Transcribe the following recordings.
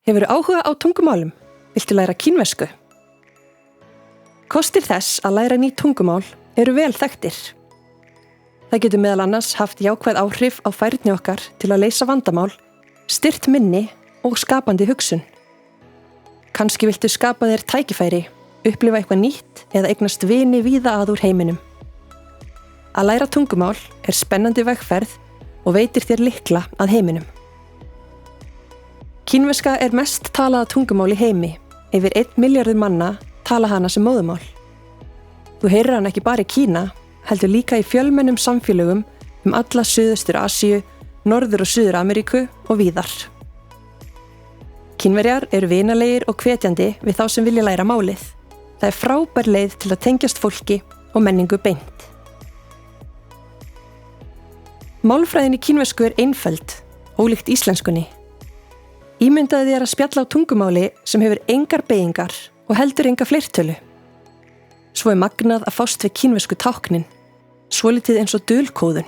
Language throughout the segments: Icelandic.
Hefurðu áhuga á tungumálum? Viltu læra kínversku? Kostir þess að læra ný tungumál eru vel þekktir. Það getur meðal annars haft jákvæð áhrif á færni okkar til að leysa vandamál, styrkt minni og skapandi hugsun. Kannski viltu skapa þér tækifæri, upplifa eitthvað nýtt eða eignast vini víða að úr heiminum. Að læra tungumál er spennandi vegferð og veitir þér lykla að heiminum. Kínverska er mest talaða tungumál í heimi. Yfir 1 milljarður manna tala hana sem móðurmál. Þú heyrir hana ekki bara í Kína, heldur líka í fjölmennum samfélögum alla Suðaustur Asíu, Norður- og Suður-Ameríku og víðar. Kínverjar eru vinalegir og hvetjandi við þá sem vilja læra málið. Það er frábær leið til að tengjast fólki og menningu beint. Málfræðin í kínversku er einföld, ólíkt íslenskunni. Ímyndaðu þér að spjalla á tungumáli sem hefur engar beygingar og heldur enga fleirtölu. Svo er magnað að fást við kínversku táknin, svolítið eins og dulkóðun.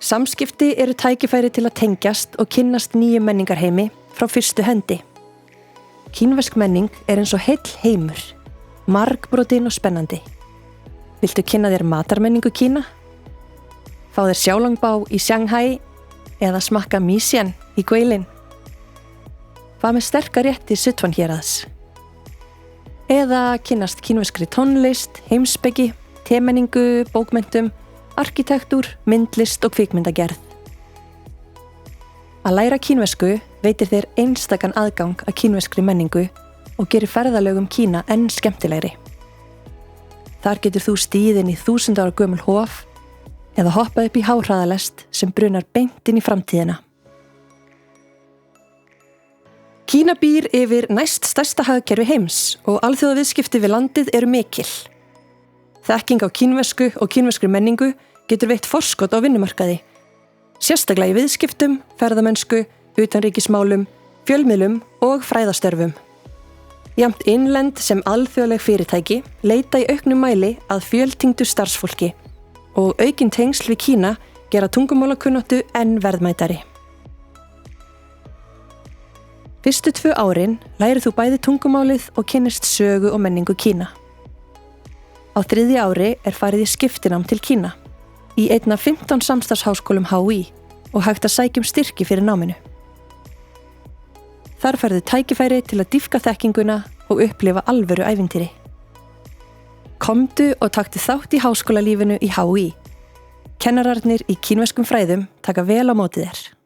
Samskipti eru tækifæri til að tengjast og kynnast nýjum menningarheimi frá fyrstu hendi. Kínversk menning er eins og heill heimur, margbrotin og spennandi. Viltu kynna þér matarmenningu Kína? Fá þér xiaolongbao í Shanghai eða smakka mixian í Guilin? Hvað með sterka rétti Sichuan héraðs? Eða kynnast kínverskri tónlist, heimspeki, temenningu, bókmenntum, arkitektúr, myndlist og kvikmyndagerð. Að læra kínversku veitir þér einstakan aðgang að kínverskri menningu og gerir ferðalög Kína enn skemmtilegri. Þar getur þú stigið inn í 1000 ára gömul hof eða hoppað upp í háhraðalest sem brunar beint inn í framtíðina. Kína býr yfir næst stærsta hagkerfi heims og alþjóðaviðskipti við landið eru mikil. Þekking á kínversku og kínverskri menningu getur veitt forskot á vinnumarkaði, sérstaklega í viðskiptum, ferðamennsku, utanríkismálum, fjölmiðlum og fræðastörfum. Jafnt innlend sem alþjóðleg fyrirtæki leita í auknum mæli að fjöltengdu starfsfólki og aukin tengsl við Kína gera tungumálakunnáttu enn verðmætari. Fyrstu 2 árin lærir þú bæði tungumálið og kynnist sögu og menningu Kína. Á 3. ári er farið í skiptinám til Kína, í einn af 15 samstarfsháskólum HÍ og hægt að sækja styrki fyrir náminu. Þar færðu tækifæri til að dýpka þekkinguna og upplifa alvöru ævintýri. Komdu og taktu þátt í háskólalífinu í HÍ. Kennararnir í kínverskum fræðum taka vel á móti þér.